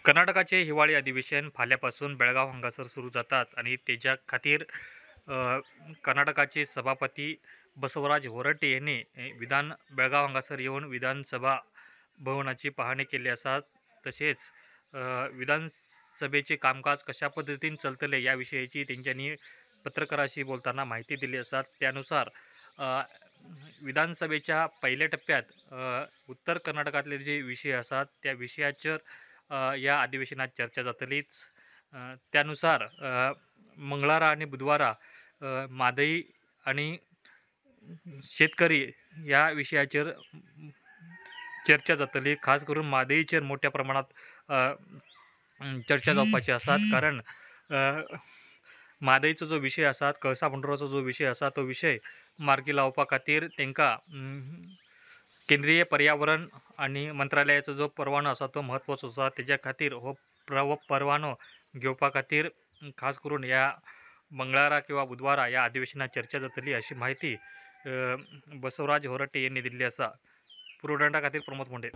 कर्नाटकाचे हिवाळी अधिवेशन फाल्यापासून बेळगाव हांगासर सुरू जातात आणि तेच्या खातीर कर्नाटकाचे सभापती बसवराज होरट्टे यांनी विधान बेळगाव हांगासर येऊन विधानसभा भवनाची पाहणी केली आसा। तसेच विधानसभेचे कामकाज कशा पद्धतीने चलतले याविषयीची त्यांच्यानी पत्रकाराशी बोलताना माहिती दिली आसा। त्यानुसार विधानसभेच्या पहिल्या टप्प्यात उत्तर कर्नाटकातले जे विषय असतात त्या विषयाचेर या अधिवेशनात चर्चा जातलीच। त्यानुसार मंगळारा आणि बुधवारा मादई आणि शेतकरी या विषयाचेर चर्चा जातली। खास करून मादईचेर मोठ्या प्रमाणात चर्चा जावपाची आसात, कारण मादईचो जो विषय आसा, कळसा पंढरचो जो विषय आसा तो विषय मार्गी लावपा खातीर तांकां केंद्रीय पर्यावरण आणि मंत्रालयाचो जो परवानो आसा तो महत्वाचो आसा। तेच्या खातीर हो परवानो घेवपा खातीर खास करून या मंगळारा किंवा बुधवारा या अधिवेशनात चर्चा जातली अशी माहिती बसवराज होरट्टे यांनी दिली आसा। पुरोडंटा खातीर प्रमोद मोंडे।